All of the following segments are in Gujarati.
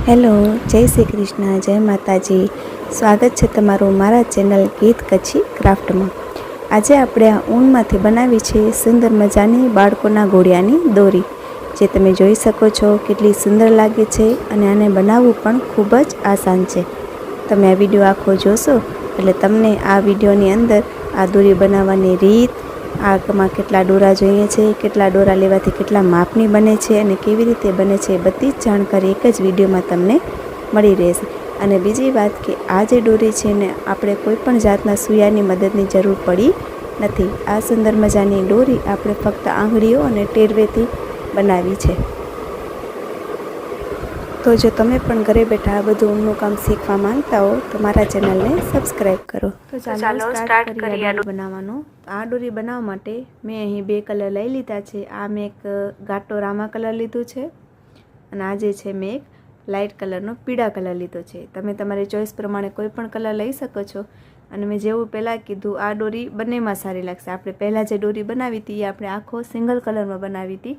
હેલો, જય શ્રી કૃષ્ણ, જય માતાજી. સ્વાગત છે તમારું મારા ચેનલ ગીત કચ્છી ક્રાફ્ટમાં. આજે આપણે આ ઊનમાંથી બનાવી છે સુંદર મજાની બાળકોના ઘોડિયાની દોરી, જે તમે જોઈ શકો છો કેટલી સુંદર લાગે છે અને આને બનાવવું પણ ખૂબ જ આસાન છે. તમે આ વિડીયો આખો જોશો એટલે તમને આ વિડીયોની અંદર આ દોરી બનાવવાની રીત, આમાં કેટલા દોરા જોઈએ છે, કેટલા દોરા લેવાથી કેટલા માપની બને છે અને કેવી રીતે બને છે, બધી જ જાણકારી એક જ વિડીયોમાં તમને મળી રહેશે. અને બીજી વાત કે આ જે દોરી છે ને આપણે કોઈ પણ જાતના સૂયાની મદદની જરૂર પડી નથી. આ સુંદર મજાની દોરી આપણે ફક્ત આંગળીઓ અને ટેરવેથી બનાવી છે. તો જો તમે પણ ઘરે બેઠા આ બધું ઊનનું કામ શીખવા માંગતા હો તો મારા ચેનલને સબસ્ક્રાઈબ કરો. તો ચાલો સ્ટાર્ટ કરીએ બનાવવાનું. આ દોરી બનાવવા માટે મેં અહીં 2 કલર લઈ લીધા છે. આ મેં એક ઘાટો રામા કલર લીધું છે અને આ જે છે મેં એક લાઇટ કલરનો પીળા કલર લીધો છે. તમે તમારી ચોઈસ પ્રમાણે કોઈ પણ કલર લઈ શકો છો. અને મેં જેવું પહેલાં કીધું આ દોરી બંનેમાં સારી લાગશે. આપણે પહેલાં જે દોરી બનાવી હતી એ આપણે આખો સિંગલ કલરમાં બનાવી હતી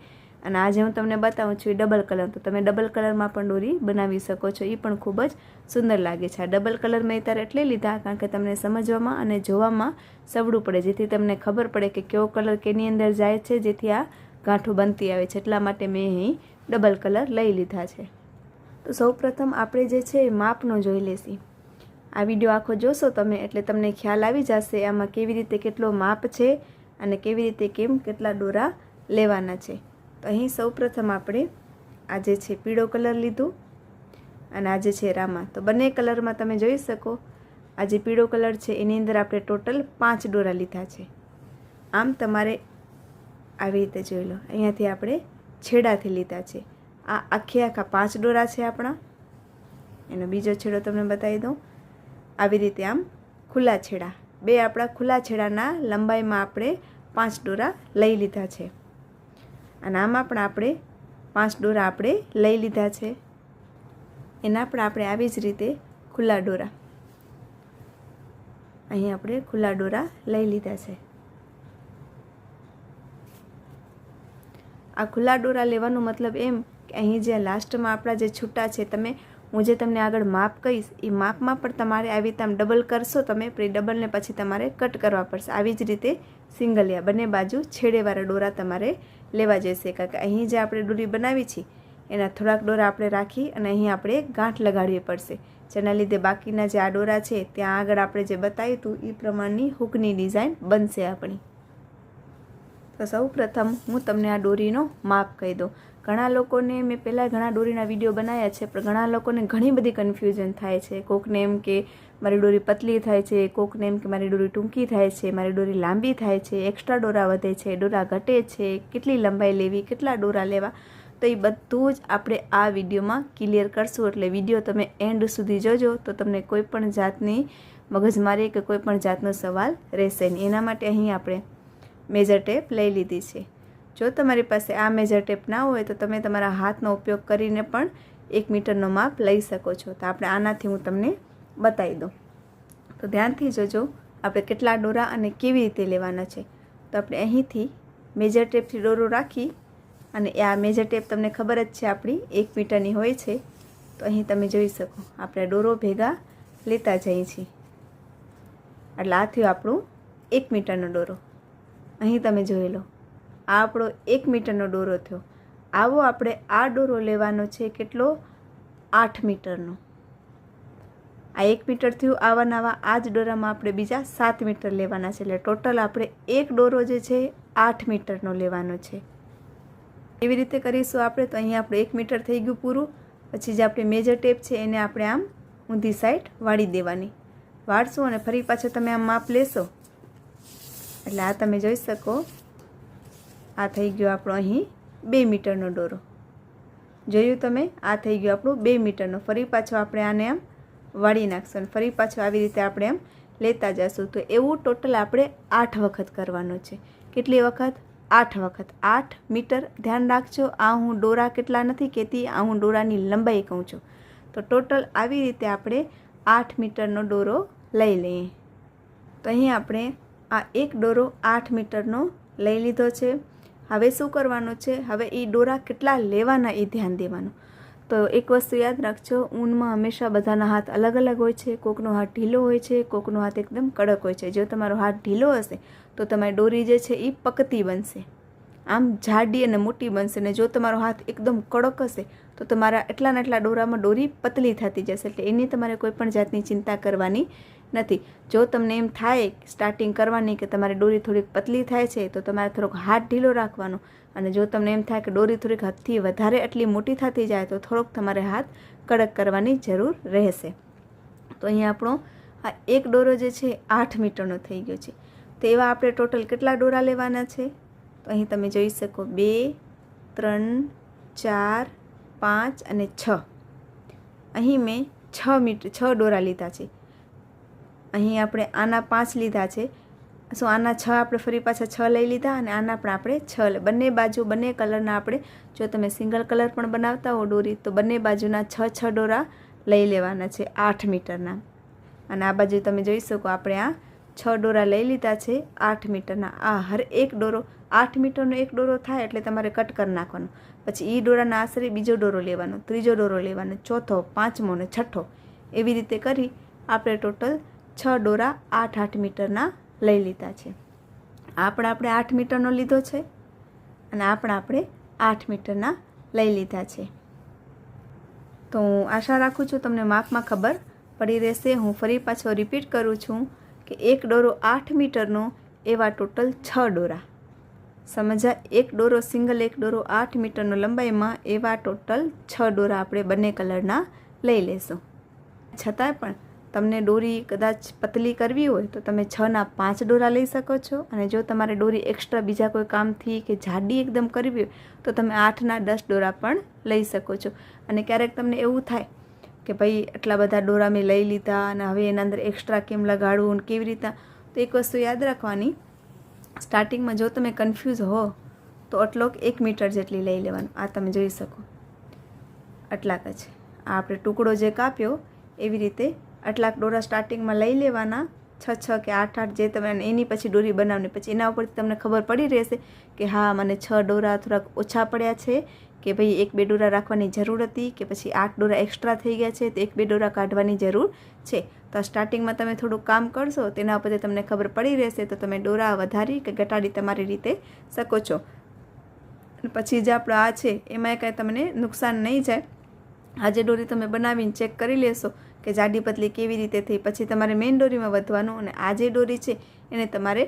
અને આજે હું તમને બતાવું છું એ ડબલ કલર. તો તમે ડબલ કલરમાં પણ દોરી બનાવી શકો છો, એ પણ ખૂબ જ સુંદર લાગે છે. આ ડબલ કલર મેં ત્યારે એટલે લીધા કારણ કે તમને સમજવામાં અને જોવામાં સવડું પડે, જેથી તમને ખબર પડે કે કયો કલર કેની અંદર જાય છે, જેથી આ ગાંઠો બનતી આવે છે. એટલા માટે મેં અહીં ડબલ કલર લઈ લીધા છે. તો સૌપ્રથમ આપણે જે છે એ માપનો જોઈ લેશી. આ વિડીયો આખો જોશો તમે એટલે તમને ખ્યાલ આવી જશે આમાં કેવી રીતે કેટલો માપ છે અને કેવી રીતે કેટલા દોરા લેવાના છે. તો અહીં સૌપ્રથમ આપણે આ જે છે પીળો કલર લીધું અને આ જે છે રામા. તો બંને કલરમાં તમે જોઈ શકો આ જે પીળો કલર છે એની અંદર આપણે ટોટલ 5 દોરા લીધા છે. આમ તમારે આવી રીતે જોઈ લો, અહીંયાથી આપણે છેડાથી લીધા છે. આ આખા 5 દોરા છે આપણા. એનો બીજો છેડો તમને બતાવી દઉં. આવી રીતે આમ ખુલ્લા છેડા, 2 આપણા ખુલ્લા છેડાના લંબાઈમાં આપણે 5 દોરા લઈ લીધા છે. અને આમાં પણ આપણે 5 દોરા આપણે લઈ લીધા છે. એના પણ આપણે આવી જ રીતે ખુલ્લા દોરા, અહીં આપણે ખુલ્લા દોરા લઈ લીધા છે. આ ખુલ્લા દોરા લેવાનો મતલબ એમ કે અહીં જે લાસ્ટમાં આપણા જે છૂટા છે, હું જે તમને આગળ માપ કહીશ એ માપમાં પણ તમારે આવી રીતે આમ ડબલ કરશો તમે, ડબલને પછી તમારે કટ કરવા પડશે. આવી જ રીતે સિંગલિયા બંને બાજુ છેડેવાળા દોરા તમારે લેવા જશે, કારણ કે અહીં જે આપણે દોરી બનાવી છે એના થોડાક દોરા આપણે રાખી અને અહીં આપણે ગાંઠ લગાડવી પડશે, જેના લીધે બાકીના જે આ દોરા છે ત્યાં આગળ આપણે જે બતાવ્યું હતું એ પ્રમાણની હૂકની ડિઝાઇન બનશે આપણી. તો સૌ પ્રથમ હું તમને આ દોરીનો માપ કહી દઉં. ઘણા લોકોને મેં પહેલાં ઘણા દોરીના વિડીયો બનાવ્યા છે, પણ ઘણા લોકોને ઘણી બધી કન્ફ્યુઝન થાય છે. કોકને એમ કે મારી દોરી પતલી થાય છે, કોકને એમ કે મારી દોરી ટૂંકી થાય છે, મારી દોરી લાંબી થાય છે, એક્સ્ટ્રા દોરા વધે છે, દોરા ઘટે છે, કેટલી લંબાઈ લેવી, કેટલા દોરા લેવા. તો એ બધું જ આપણે આ વિડીયોમાં ક્લિયર કરશું. એટલે વિડીયો તમે એન્ડ સુધી જોજો તો તમને કોઈ પણ જાતની મગજમારી કે કોઈ પણ જાતનો સવાલ રહેશે નહીં. એના માટે અહીં આપણે મેજર ટેપ લઈ લીધી છે. જો તમારી પાસે આ મેજર ટેપ ના હોય તો તમે તમારા હાથનો ઉપયોગ કરીને પણ 1 મીટરનો માપ લઈ શકો છો. તો આપણે આનાથી હું તમને બતાવી દઉં. તો ધ્યાનથી જોજો આપણે કેટલા દોરા અને કેવી રીતે લેવાના છે. તો આપણે અહીંથી મેજર ટેપથી દોરો રાખી અને આ મેજર ટેપ તમને ખબર જ છે આપણી 1 મીટરની હોય છે. તો અહીં તમે જોઈ શકો આપણે દોરો ભેગા લેતા જઈએ છીએ. એટલે આ થયો આપણું 1 મીટરનો દોરો. અહીં તમે જોઈ લો આ આપણો 1 મીટરનો દોરો થયો. આવો આપણે આ દોરો લેવાનો છે કેટલો, 8 મીટરનો. આ 1 મીટર થયું. આવા નવા આ જ દોરામાં આપણે બીજા 7 મીટર લેવાના છે. એટલે ટોટલ આપણે એક દોરો જે છે 8 મીટરનો લેવાનો છે. એવી રીતે કરીશું આપણે. તો અહીંયા આપણે 1 મીટર થઈ ગયું પૂરું. પછી જે આપણી મેજર ટેપ છે એને આપણે આમ ઊંધી સાઈડ વાળી દેવાની. વાળશું અને ફરી પાછો તમે આમ માપ લેશો એટલે આ તમે જોઈ શકો આ થઈ ગયો આપણો અહીં 2 મીટરનો દોરો. જોયું તમે, આ થઈ ગયો આપણું 2 મીટરનો. ફરી પાછો આપણે આને આમ વાળી નાખશું અને ફરી પાછો આવી રીતે આપણે આમ લેતા જશું. તો એવું ટોટલ આપણે 8 વખત કરવાનું છે. કેટલી વખત? 8 વખત. 8 મીટર. ધ્યાન રાખજો, આ હું દોરા કેટલા નથી કહેતી, આ હું દોરાની લંબાઈ કહું છું. તો ટોટલ આવી રીતે આપણે 8 મીટરનો દોરો લઈ લઈએ. તો અહીં આપણે આ એક દોરો 8 મીટરનો લઈ લીધો છે. હવે શું કરવાનું છે, હવે એ દોરા કેટલા લેવાના એ ધ્યાન દેવાનું. તો એક વસ્તુ યાદ રાખજો, ઊનમાં હંમેશા બધાના હાથ અલગ અલગ હોય છે. કોકનો હાથ ઢીલો હોય છે, કોકનો હાથ એકદમ કડક હોય છે. જો તમારો હાથ ઢીલો હશે તો તમારી ડોરી જે છે એ પકતી બનશે, આમ જાડી અને મોટી બનશે. ને જો તમારો હાથ એકદમ કડક હશે તો તમારા એટલાના એટલા દોરામાં ડોરી પતલી થતી જશે. એટલે એની તમારે કોઈ પણ જાતની ચિંતા કરવાની નથી. જો તમને એમ થાય સ્ટાર્ટિંગ કરવાની કે તમારી ડોરી થોડીક પતલી થાય છે તો તમારે થોડોક હાથ ઢીલો રાખવાનો. અને જો તમને એમ થાય કે ડોરી થોડીક હાથથી વધારે એટલી મોટી થતી જાય તો થોડોક તમારે હાથ કડક કરવાની જરૂર રહેશે. તો અહીંયા આપણો આ એક દોરો જે છે 8 મીટરનો થઈ ગયો છે. તો એવા આપણે ટોટલ કેટલા દોરા લેવાના છે? તો અહીં તમે જોઈ શકો 2, 3, 4, 5 અને 6. અહીં મેં 6 દોરા લીધા છે. અહીં આપણે આના 5 લીધા છે. સો આના 6 આપણે ફરી પાછા 6 લઈ લીધા અને આના પણ આપણે 6 બંને બાજુ બંને કલરના આપણે, જો તમે સિંગલ કલર પણ બનાવતા હો ડોરી તો બંને બાજુના 6 દોરા લઈ લેવાના છે 8 મીટરના. અને આ બાજુ તમે જોઈ શકો આપણે આ 6 દોરા લઈ લીધા છે 8 મીટરના. આ હર એક દોરો 8 મીટરનો એક દોરો થાય એટલે તમારે કટ કરી નાખવાનો. પછી એ દોરાના આશરે બીજો દોરો લેવાનો, ત્રીજો દોરો લેવાનો, ચોથો, પાંચમો ને છઠ્ઠો, એવી રીતે કરી આપણે ટોટલ 6 દોરા 8 મીટરના લઈ લીધા છે. આ પણ આપણે 8 મીટરનો લીધો છે અને આ પણ આપણે 8 મીટરના લઈ લીધા છે. તો હું આશા રાખું છું તમને માપમાં ખબર પડી રહેશે. હું ફરી પાછો રિપીટ કરું છું કે એક દોરો 8 મીટરનો એવા ટોટલ 6 દોરા. સમજ્યા? એક દોરો સિંગલ એક દોરો 8 મીટરનો લંબાઈમાં એવા ટોટલ 6 દોરા આપણે બંને કલરના લઈ લેશું. છતાંય પણ તમને દોરી કદાચ પતલી કરવી હોય તો તમે 6ના 5 દોરા લઈ શકો છો. અને જો તમારે દોરી એક્સ્ટ્રા બીજા કોઈ કામથી કે જાડી એકદમ કરવી હોય તો તમે 8ના 10 દોરા પણ લઈ શકો છો. અને ક્યારેક તમને એવું થાય કે ભાઈ આટલા બધા દોરા મેં લઈ લીધા અને હવે એના અંદર એક્સ્ટ્રા કેમ લગાડવું અને કેવી રીતના, તો એક વસ્તુ યાદ રાખવાની, સ્ટાર્ટિંગમાં જો તમે કન્ફ્યુઝ હો તો આટલોક 1 મીટર જેટલી લઈ લેવાનું. આ તમે જોઈ શકો આટલાક જ આ આપણે ટુકડો જે કાપ્યો એવી રીતે આટલાક દોરા સ્ટાર્ટિંગમાં લઈ લેવાના, 6 કે 8 જે તમે, એની પછી દોરી બનાવવાની. પછી એના ઉપરથી તમને ખબર પડી રહેશે કે હા મને 6 દોરા થોડાક ઓછા પડ્યા છે, કે ભાઈ 1-2 દોરા રાખવાની જરૂર હતી, કે પછી 8 દોરા એક્સ્ટ્રા થઈ ગયા છે તો 1-2 દોરા કાઢવાની જરૂર છે. તો સ્ટાર્ટિંગમાં તમે થોડુંક કામ કરશો તેના ઉપરથી તમને ખબર પડી રહેશે તો તમે દોરા વધારી કે ઘટાડી તમારી રીતે શકો છો. પછી જે આપણો આ છે એમાં કાંઈ તમને નુકસાન નહીં જાય. આજે દોરી તમે બનાવીને ચેક કરી લેશો કે જાડી પતલી કેવી રીતે થઈ. પછી તમારે મેઇન દોરીમાં વધવાનું અને આ જે દોરી છે એને તમારે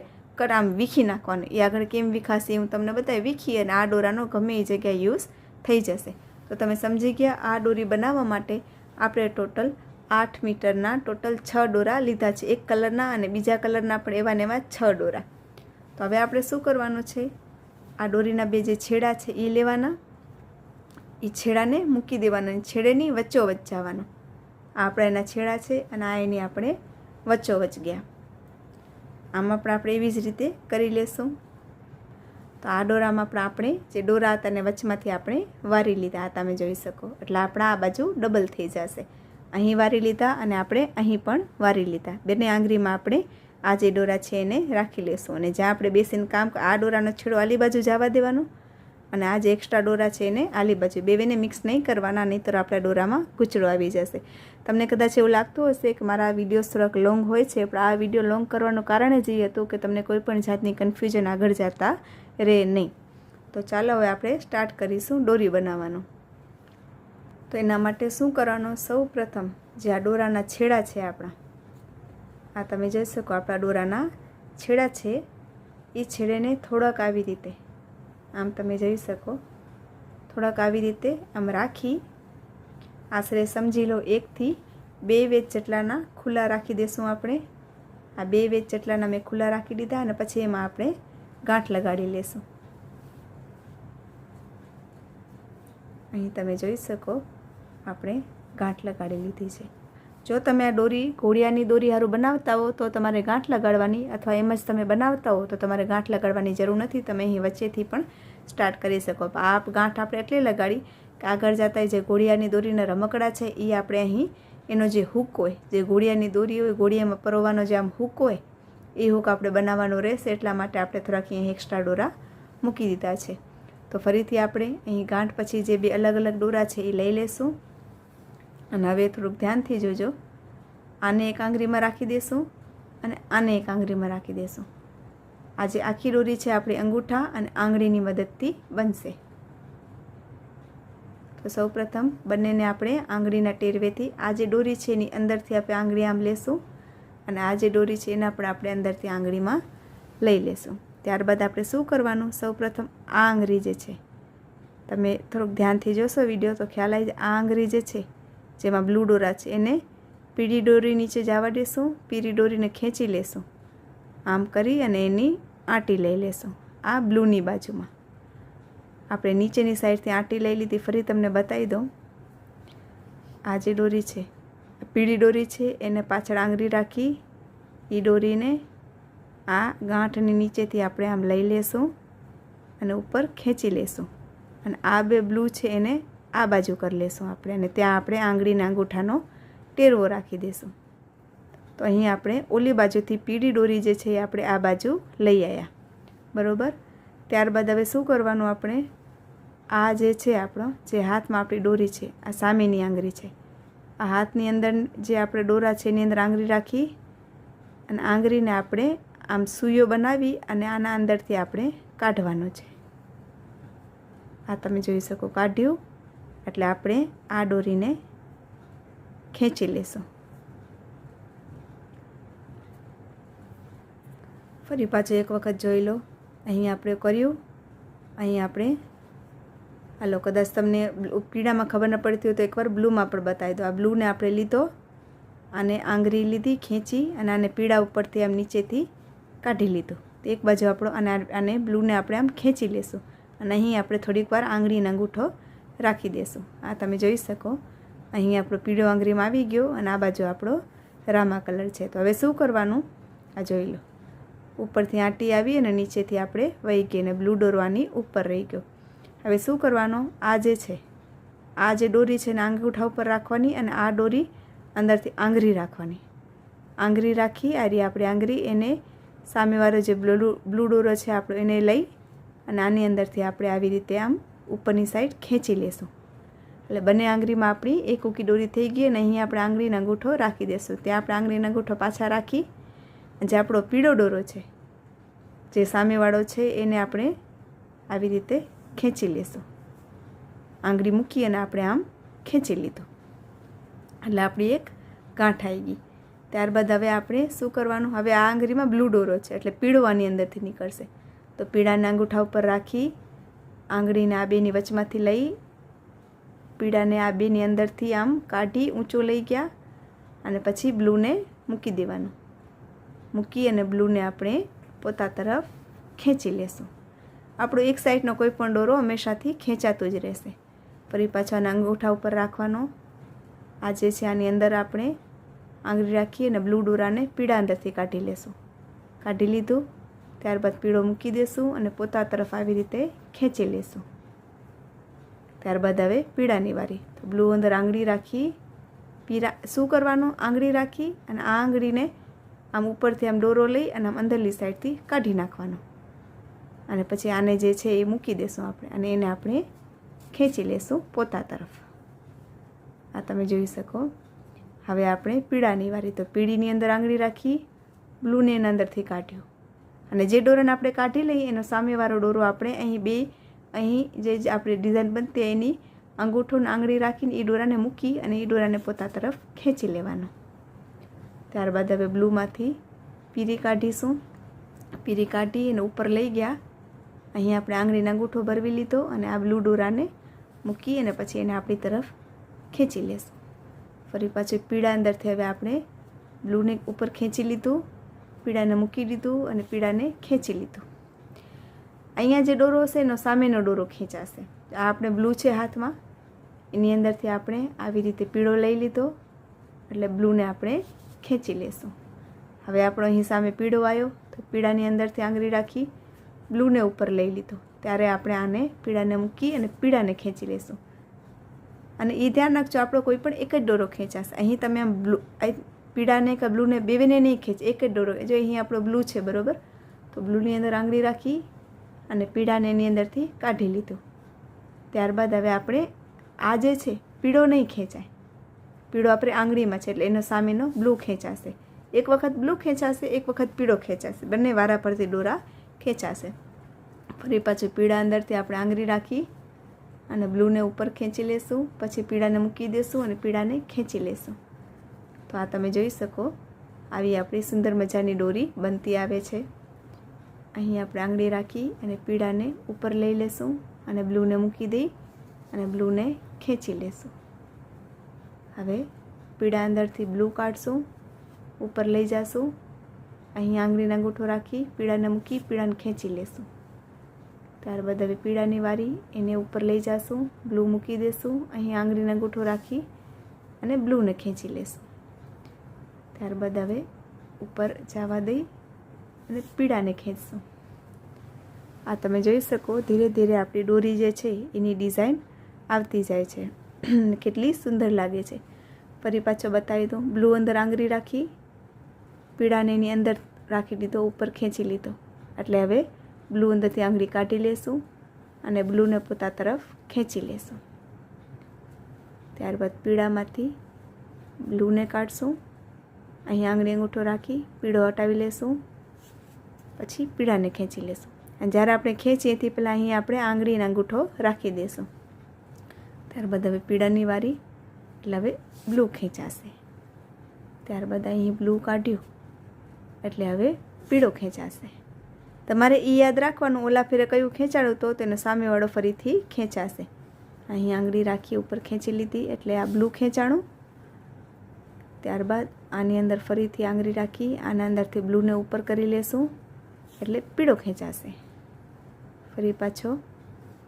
આમ વીખી નાખવાનું. એ આગળ કેમ વીખાશે હું તમને બતાવી. વીખી અને આ દોરાનો ગમે એ જગ્યાએ યુઝ થઈ જશે. તો તમે સમજી ગયા. આ દોરી બનાવવા માટે આપણે ટોટલ 8 મીટરના ટોટલ 6 દોરા લીધા છે. એક કલરના અને બીજા કલરના પણ એવા ને એવા 6 દોરા. તો હવે આપણે શું કરવાનું છે, આ દોરીના બે જે છેડા છે એ લેવાના, એ છેડાને મૂકી દેવાના, છેડેની વચ્ચોવચ્ચ જવાનું. આ આપણા એના છેડા છે અને આ એની આપણે વચ્ચોવચ્ચ ગયા. આમાં પણ આપણે એવી જ રીતે કરી લેશું. તો આ દોરામાં પણ આપણે જે દોરા હતા એને વચમાંથી આપણે વારી લીધા. આ તમે જોઈ શકો. એટલે આપણા આ બાજુ ડબલ થઈ જશે. અહીં વારી લીધા અને આપણે અહીં પણ વારી લીધા. બંને આંગળીમાં આપણે આ જે દોરા છે એને રાખી લેશું. અને જ્યાં આપણે બેસીને કામ, આ દોરાનો છેડો આલી બાજુ જવા દેવાનો અને આ જે એક્સ્ટ્રા દોરા છે એને આલી બાજુ, બેને મિક્સ નહીં કરવાના, નહીં તો આપણા દોરામાં કૂચડો આવી જશે. તમને કદાચ એવું લાગતું હશે કે મારા વિડીયોઝ થોડાક લોંગ હોય છે, પણ આ વિડીયો લોંગ કરવાનું કારણ જ એ હતું કે તમને કોઈ પણ જાતની કન્ફ્યુઝન આગળ જતા રહે નહીં. તો ચાલો હવે આપણે સ્ટાર્ટ કરીશું દોરી બનાવવાનું. તો એના માટે શું કરવાનું, સૌ પ્રથમ જે આ દોરાના છેડા છે આપણા, આ તમે જોઈ શકો આપણા દોરાના છેડા છે, એ છેડેને થોડાક આવી રીતે આમ તમે જોઈ શકો થોડાક આવી રીતે આમ રાખી આશરે સમજી લો 1 થી 2 વેચ જેટલાના ખુલ્લા રાખી દેશું આપણે. આ 2 વેચ જેટલાના મેં ખુલ્લા રાખી દીધા અને પછી એમાં આપણે ગાંઠ લગાડી લેશું. અહીં તમે જોઈ શકો આપણે ગાંઠ લગાડી લીધી છે. જો તમે આ દોરી ઘોડિયાની દોરી હારું બનાવતા હો તો તમારે ગાંઠ લગાડવાની, અથવા એમ જ તમે બનાવતા હો તો તમારે ગાંઠ લગાડવાની જરૂર નથી. તમે અહીં વચ્ચેથી પણ સ્ટાર્ટ કરી શકો. આ ગાંઠ આપણે એટલે લગાડી કે આગળ જતા જે ઘોડિયાની દોરીના રમકડા છે એ આપણે અહીં એનો જે હૂક હોય, જે ઘોડિયાની દોરી હોય, ઘોડિયામાં પરોવાનો જે આમ હૂક હોય, એ હૂક આપણે બનાવવાનો રહેશે. એટલા માટે આપણે થોડાક અહીં એક્સ્ટ્રા દોરા મૂકી દીધા છે. તો ફરીથી આપણે અહીં ગાંઠ પછી જે બે અલગ અલગ દોરા છે એ લઈ લેશું અને હવે થોડુંક ધ્યાનથી જોજો. આને એક આંગળીમાં રાખી દેશું અને આને એક આંગળીમાં રાખી દેશું. આ જે આખી દોરી છે આપણી અંગૂઠા અને આંગળીની મદદથી બનશે. તો સૌપ્રથમ બંનેને આપણે આંગળીના ટેરવેથી આ જે દોરી છે એની અંદરથી આપણે આંગળી આમ લેશું અને આ જે દોરી છે એના પણ આપણે અંદરથી આંગળીમાં લઈ લેશું. ત્યારબાદ આપણે શું કરવાનું, સૌપ્રથમ આ આંગળી જે છે, તમે થોડુંક ધ્યાનથી જોશો વિડીયો તો ખ્યાલ આવી જાય. આ આંગળી જે છે જેમાં બ્લુ દોરા છે એને પીળી દોરી નીચે જવા દેશું, પીળી દોરીને ખેંચી લેશું. આમ કરી અને એની આંટી લઈ લેશું. આ બ્લુની બાજુમાં આપણે નીચેની સાઈડથી આંટી લઈ લીધી. ફરી તમને બતાવી દઉં. આ જે દોરી છે પીળી દોરી છે એને પાછળ આંગળી રાખી એ દોરીને આ ગાંઠની નીચેથી આપણે આમ લઈ લેશું અને ઉપર ખેંચી લેશું અને આ બે બ્લુ છે એને આ બાજુ કરી લેશું આપણે અને ત્યાં આપણે આંગળીના અંગૂઠાનો ટેરવો રાખી દઈશું. તો અહીં આપણે ઓલી બાજુથી પીળી દોરી જે છે એ આપણે આ બાજુ લઈ આવ્યા, બરાબર. ત્યારબાદ હવે શું કરવાનું, આપણે આ જે છે આપણો જે હાથમાં આપણી દોરી છે, આ સામેની આંગળી છે, આ હાથની અંદર જે આપણે દોરા છે એની અંદર આંગળી રાખી અને આંગળીને આપણે આમ સૂયો બનાવી અને આના અંદરથી આપણે કાઢવાનો છે. આ તમે જોઈ શકો કાઢ્યું એટલે આપણે આ દોરીને ખેંચી લેશું. ફરી પાછું એક વખત જોઈ લો. અહીં આપણે કર્યું, અહીં આપણે હાલો કદાચ તમને પીળામાં ખબર ન પડતી હોય તો એકવાર બ્લુમાં પણ બતાવી દો. આ બ્લુને આપણે લીધો, આને આંગળી લીધી ખેંચી અને આને પીળા ઉપરથી આમ નીચેથી કાઢી લીધું. તો એક બાજુ આપણો આને બ્લુને આપણે આમ ખેંચી લેશું અને અહીં આપણે થોડીક વાર આંગળીનો અંગૂઠો રાખી દેશું. આ તમે જોઈ શકો અહીં આપણો પીળો આંગળીમાં આવી ગયો અને આ બાજુ આપણો રામા કલર છે. તો હવે શું કરવાનું, આ જોઈ લો. ઉપરથી આંટી આવી અને નીચેથી આપણે વહી ગઈ અને બ્લુ દોરવાની ઉપર રહી ગયો. હવે શું કરવાનો, આ જે છે આ જે દોરી છે ને અંગૂઠા ઉપર રાખવાની અને આ દોરી અંદરથી આંગળી રાખવાની. આંગળી રાખી આ રહી આપણી આંગળી, એને સામેવાળો જે બ્લુ દોરો છે આપણો એને લઈ અને આની અંદરથી આપણે આવી રીતે આમ ઉપરની સાઈડ ખેંચી લેશું. એટલે બંને આંગળીમાં આપણી એક ઉકી દોરી થઈ ગઈ અને અહીં આપણે આંગળીનો અંગૂઠો રાખી દઈશું. ત્યાં આપણે આંગળીનો અંગૂઠો પાછા રાખી જે આપણો પીળો દોરો છે જે સામેવાળો છે એને આપણે આવી રીતે ખેંચી લેશું. આંગળી મૂકી અને આપણે આમ ખેંચી લીધું એટલે આપણી એક ગાંઠ આવી ગઈ. ત્યારબાદ હવે આપણે શું કરવાનું, હવે આ આંગળીમાં બ્લુ દોરો છે એટલે પીળો આની અંદરથી નીકળશે. તો પીળાને અંગૂઠા ઉપર રાખી આંગળીને આ બેની વચમાંથી લઈ પીળાને આ બેની અંદરથી આમ કાઢી ઊંચો લઈ ગયા અને પછી બ્લુને મૂકી દેવાનું. મૂકી અને બ્લુને આપણે પોતા તરફ ખેંચી લેશું. આપણો એક સાઈડનો કોઈ પણ દોરો હંમેશાથી ખેંચાતો જ રહેશે. ફરી પાછો આના અંગૂઠા ઉપર રાખવાનો. આ જે છે આની અંદર આપણે આંગળી રાખી અને બ્લુ દોરાને પીળા અંદરથી કાઢી લેશું. કાઢી લીધું. ત્યારબાદ પીળો મૂકી દેશું અને પોતા તરફ આવી રીતે ખેંચી લેશું. ત્યારબાદ હવે પીળાની વારી. તો બ્લુ અંદર આંગળી રાખી પીળા શું કરવાનું, આંગળી રાખી અને આ આંગળીને આમ ઉપરથી આમ દોરો લઈ અને આમ અંદરની સાઈડથી કાઢી નાખવાનો અને પછી આને જે છે એ મૂકી દેશું આપણે અને એને આપણે ખેંચી લેશું પોતા તરફ. આ તમે જોઈ શકો. હવે આપણે પીળાની વારી. તો પીળીની અંદર આંગળી રાખી બ્લુને એના અંદરથી કાઢ્યું અને જે દોરાને આપણે કાઢી લઈએ એનો સામેવાળો દોરો આપણે અહીં જે આપણે ડિઝાઇન બનતી એની અંગૂઠો આંગળી રાખીને એ દોરાને મૂકી અને એ દોરાને પોતા તરફ ખેંચી લેવાનો. ત્યારબાદ હવે બ્લુમાંથી પીળી કાઢીશું. પીળી કાઢી અને ઉપર લઈ ગયા. અહીં આપણે આંગળીનો અંગૂઠો ભરવી લીધો અને આ બ્લુ દોરાને મૂકી અને પછી એને આપણી તરફ ખેંચી લેશું. ફરી પાછું પીળા અંદરથી હવે આપણે બ્લુને ઉપર ખેંચી લીધું, પીળાને મૂકી દીધું અને પીળાને ખેંચી લીધું. અહીંયા જે દોરો હશે એનો સામેનો દોરો ખેંચાશે. આ આપણે બ્લુ છે હાથમાં, એની અંદરથી આપણે આવી રીતે પીળો લઈ લીધો એટલે બ્લુને આપણે ખેંચી લેશું. હવે આપણો અહીં સામે પીળો આવ્યો તો પીળાની અંદરથી આંગળી રાખી બ્લુને ઉપર લઈ લીધો. ત્યારે આપણે આને પીળાને મૂકી અને પીળાને ખેંચી લેશું. અને એ ધ્યાન રાખજો આપણો કોઈ પણ એક જ દોરો ખેંચાશે. અહીં તમે આમ પીળાને કે બ્લુને બેને નહીં ખેંચ, એક જ દોરો. જો અહીં આપણો બ્લુ છે બરાબર, તો બ્લુની અંદર આંગળી રાખી અને પીળાને એની અંદરથી કાઢી લીધું. ત્યારબાદ હવે આપણે આ જે છે પીળો નહીં ખેંચાય, પીળો આપણે આંગળીમાં છે એટલે એનો સામેનો બ્લુ ખેંચાશે. એક વખત બ્લુ ખેંચાશે, એક વખત પીળો ખેંચાશે, બંને વારા પરથી દોરા ખેંચાશે. ફરી પાછું પીળા અંદરથી આપણે આંગળી રાખી અને બ્લૂને ઉપર ખેંચી લેશું, પછી પીળાને મૂકી દેશું અને પીળાને ખેંચી લેશું. તો આ તમે જોઈ શકો આવી આપણી સુંદર મજાની દોરી બનતી આવે છે. અહીં આપણે આંગળી રાખી અને પીળાને ઉપર લઈ લેશું અને બ્લૂને મૂકી દઈ અને બ્લૂને ખેંચી લેશું. હવે પીળા અંદરથી બ્લુ કાઢશું, ઉપર લઈ જશું, અહીં આંગળીનો અંગૂઠો રાખી પીળાને મૂકી પીળાને ખેંચી લેશું. ત્યારબાદ હવે પીળાની વારી, એને ઉપર લઈ જશું, બ્લુ મૂકી દેશું, અહીં આંગળીનો અંગૂઠો રાખી અને બ્લૂને ખેંચી લેશું. ત્યારબાદ હવે ઉપર જવા દઈ અને પીળાને ખેંચશું. આ તમે જોઈ શકો ધીરે ધીરે આપણી દોરી જે છે એની ડિઝાઇન આવતી જાય છે. કેટલી સુંદર લાગે છે. ફરી પાછો બતાવી દઉં. બ્લુ અંદર આંગળી રાખી, પીળાને એની અંદર રાખી દીધો, ઉપર ખેંચી લીધો. એટલે હવે બ્લુ અંદરથી આંગળી કાઢી લેશું અને બ્લૂને પોતા તરફ ખેંચી લેશું. ત્યારબાદ પીળામાંથી બ્લૂને કાઢશું, અહીં આંગળી અંગૂઠો રાખી પીળો હટાવી લેશું, પછી પીળાને ખેંચી લેશું. અને જ્યારે આપણે ખેંચીએ એથી પહેલાં અહીં આપણે આંગળીનો અંગૂઠો રાખી દઈશું. ત્યારબાદ હવે પીળાની વારી એટલે હવે બ્લુ ખેંચાશે. ત્યારબાદ અહીં બ્લુ કાઢ્યું એટલે હવે પીળો ખેંચાશે. તમારે એ યાદ રાખવાનું, ઓલા ફેરે કયું ખેંચાડું તો તેનો સામેવાળો ફરીથી ખેંચાશે. અહીં આંગળી રાખી ઉપર ખેંચી લીધી એટલે આ બ્લુ ખેંચાણું. ત્યારબાદ આની અંદર ફરીથી આંગળી રાખી આના અંદરથી બ્લૂને ઉપર કરી લેશું એટલે પીળો ખેંચાશે. ફરી પાછો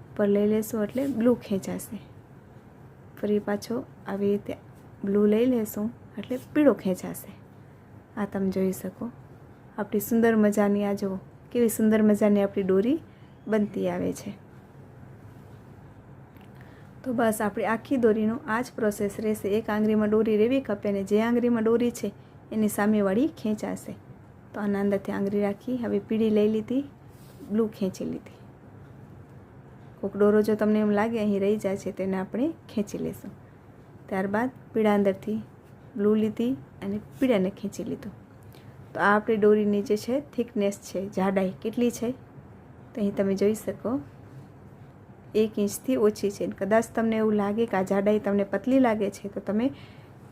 ઉપર લઈ લેશું એટલે બ્લુ ખેંચાશે. ફરી પાછો આવી રીતે બ્લુ લઈ લેશું એટલે પીળો ખેંચાશે. આ તમે જોઈ શકો આપણી સુંદર મજાની, આ જુઓ કેવી સુંદર મજાની આપણી દોરી બનતી આવે છે. તો બસ આપણી આખી દોરીનો આ જ પ્રોસેસ રહેશે. એક આંગળીમાં દોરી રહેવી ખપે અને જે આંગળીમાં દોરી છે એની સામેવાળી ખેંચાશે. તો આના અંદરથી આંગળી રાખી હવે પીળી લઈ લીધી, બ્લુ ખેંચી લીધી. કોઈક દોરો જો તમને એમ લાગે અહીં રહી જાય છે તેને આપણે ખેંચી લેશું. ત્યારબાદ પીળા અંદરથી બ્લુ લીધી અને પીળાને ખેંચી લીધું. તો આ આપણી દોરીની જે છે થિકનેસ છે, જાડાઈ કેટલી છે તો અહીં તમે જોઈ શકો 1 ઇંચથી ઓછી છે. કદાચ તમને એવું લાગે કે આ જાડાઈ તમને પતલી લાગે છે તો તમે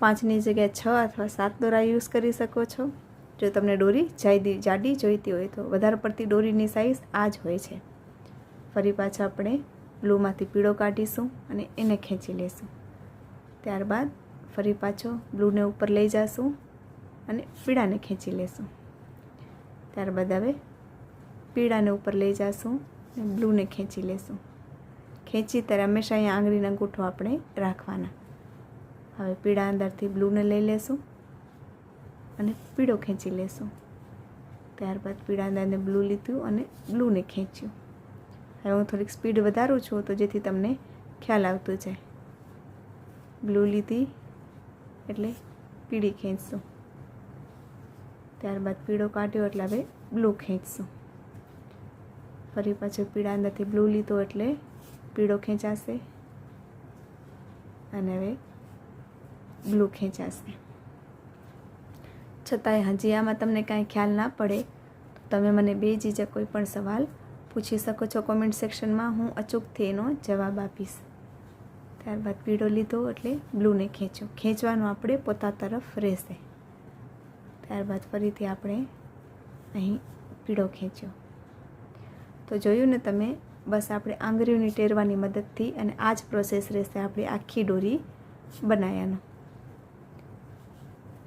5ની જગ્યાએ 6 અથવા 7 દોરા યુઝ કરી શકો છો. જો તમને દોરી જાડી જોઈતી હોય તો. વધારે પડતી દોરીની સાઇઝ આ જ હોય છે. ફરી પાછા આપણે બ્લૂમાંથી પીળો કાઢીશું અને એને ખેંચી લેશું. ત્યારબાદ ફરી પાછો બ્લૂને ઉપર લઈ જશું અને પીળાને ખેંચી લેશું. ત્યારબાદ હવે પીળાને ઉપર લઈ જશું અને બ્લૂને ખેંચી લેશું. ખેંચી ત્યારે હંમેશા અહીંયા આંગળીનો અંગૂઠો આપણે રાખવાના. હવે પીળા અંદરથી બ્લૂને લઈ લેશું અને પીળો ખેંચી લેશું. ત્યારબાદ પીળા અંદરને બ્લુ લીધું અને બ્લૂને ખેંચ્યું. હવે હું થોડીક સ્પીડ વધારું છું તો જેથી તમને ખ્યાલ આવતો જાય. બ્લુ લીધી એટલે પીળી ખેંચશું. ત્યારબાદ પીળો કાઢ્યો એટલે હવે બ્લુ ખેંચશું. ફરી પાછું પીળા અંદરથી બ્લુ લીધો એટલે પીળો ખેંચાશે અને હવે બ્લુ ખેંચાશે. છતાંય હજી આમાં તમને કાંઈ ખ્યાલ ના પડે તો તમે મને બેઝીઝક કોઈ પણ સવાલ પૂછી શકો છો કોમેન્ટ સેક્શનમાં. હું અચૂકથી એનો જવાબ આપીશ. ત્યારબાદ પીળો લીધો એટલે બ્લૂને ખેંચો. ખેંચવાનું આપણે પોતા તરફ રહેશે. ત્યારબાદ ફરીથી આપણે અહીં પીળો ખેંચ્યો. તો જોયું ને તમે, બસ આપણે આંગળીઓની ટેરવાની મદદથી અને આ જ પ્રોસેસ રહેશે આપણી આખી દોરી બનાવવાનો.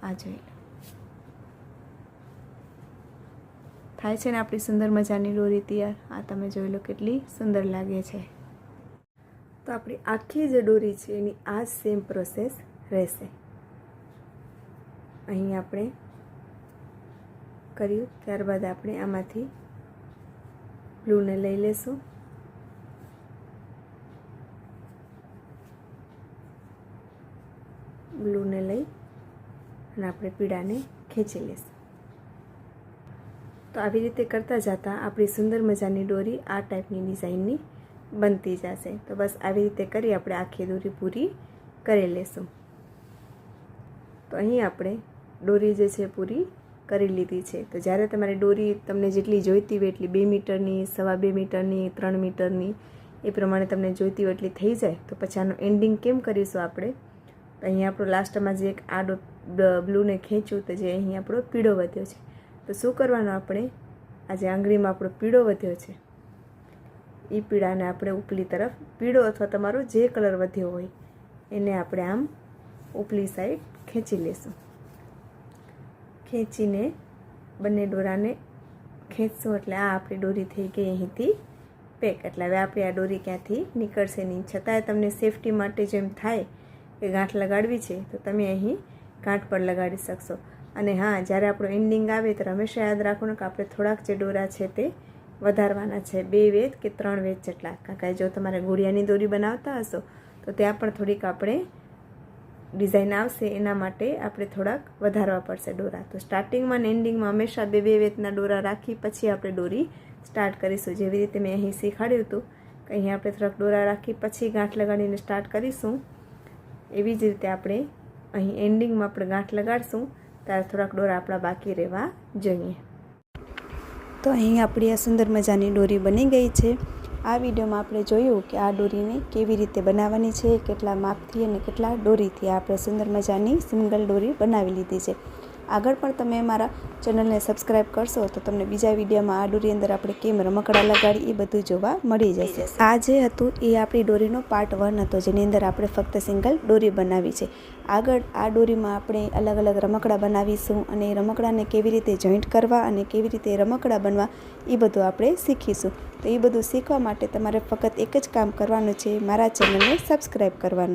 આ જોઈ લો, થાય છે ને આપણી સુંદર મજાની દોરી તૈયાર. આ તમે જોઈ લો કેટલી સુંદર લાગે છે. તો આપણી આખી જે દોરી છે એની આ જ સેમ પ્રોસેસ રહેશે. અહીં આપણે કર્યું. ત્યારબાદ આપણે આમાંથી બ્લૂને લઈ લેશું. બ્લૂને લઈ અને આપણે પીળાને ખેંચી લેશું. તો આવી રીતે કરતાં જતાં આપણી સુંદર મજાની દોરી આ ટાઈપની ડિઝાઇનની બનતી જશે. તો બસ આવી રીતે કરી આપણે આખી દોરી પૂરી કરી લેશું. તો અહીં આપણે દોરી જે છે પૂરી કરી લીધી છે. તો જ્યારે તમારી દોરી તમને જેટલી જોઈતી હોય એટલી 2 મીટરની, 2.5 મીટરની, 3 મીટરની એ પ્રમાણે તમને જોઈતી હોય એટલી થઈ જાય તો પછી આનું એન્ડિંગ કેમ કરીશું આપણે. તો અહીં આપણો લાસ્ટમાં જે એક આડો બ્લૂને ખેંચ્યું તો જે અહીં આપણો પીળો વધ્યો છે. તો શું કરવાનું, આપણે આ જે આંગળીમાં આપણો પીળો વધ્યો છે એ પીળાને આપણે ઉપલી તરફ, પીળો અથવા તમારો જે કલર વધ્યો હોય એને આપણે આમ ઉપલી સાઈડ ખેંચી લેશું. ખેંચીને બંને દોરાને ખેંચશું એટલે આ આપણી દોરી થઈ ગઈ અહીંથી પેક. એટલે હવે આપણી આ દોરી ક્યાંથી નીકળશે નહીં. છતાંય તમને સેફટી માટે જેમ થાય કે ગાંઠ લગાડવી છે તો તમે અહીં ગાંઠ પર લગાડી શકશો. અને હા, જ્યારે આપણો એન્ડિંગ આવે ત્યારે હંમેશા યાદ રાખવાનું કે આપણે થોડાક જે દોરા છે તે વધારવાના છે, 2 વેધ કે 3 વેધ જેટલા. કારણ કે જો તમારે ગુડિયાની દોરી બનાવતા હશો તો ત્યાં પણ થોડીક આપણે ડિઝાઇન આવશે, એના માટે આપણે થોડાક વધારવા પડશે દોરા. તો સ્ટાર્ટિંગમાં ને એન્ડિંગમાં હંમેશા 2 વેધના દોરા રાખી પછી આપણે દોરી સ્ટાર્ટ કરીશું. જેવી રીતે મેં અહીં શીખવાડ્યું હતું કે અહીં આપણે થોડાક દોરા રાખી પછી ગાંઠ લગાડીને સ્ટાર્ટ કરીશું, એવી જ રીતે આપણે અહીં એન્ડિંગમાં આપણે ગાંઠ લગાડશું ત્યારે થોડાક દોરા આપણા બાકી રહેવા જોઈએ. તો અહીં આપણી આ સુંદર મજાની દોરી બની ગઈ છે. આ વિડીયોમાં આપણે જોયું કે આ દોરીને કેવી રીતે બનાવવાની છે, કેટલા માપથી અને કેટલા દોરીથી આપણે સુંદર મજાની સિંગલ દોરી બનાવી લીધી છે. આગળ પણ તમે મારા ચેનલને સબસ્ક્રાઈબ કરશો તો તમને બીજા વિડીયોમાં આ દોરી અંદર આપણે કેમ રમકડા લગાડી એ બધું જોવા મળી જશે. આ જે હતું એ આપણી દોરીનો પાર્ટ 1 હતો, જેની અંદર આપણે ફક્ત સિંગલ દોરી બનાવી છે. આગળ આ દોરીમાં આપણે અલગ અલગ રમકડા બનાવીશું અને એ રમકડાને કેવી રીતે જોઈન્ટ કરવા અને કેવી રીતે રમકડા બનવા એ બધું આપણે શીખીશું. તો એ બધું શીખવા માટે તમારે ફક્ત એક જ કામ કરવાનું છે, મારા ચેનલને સબસ્ક્રાઈબ કરવાનું.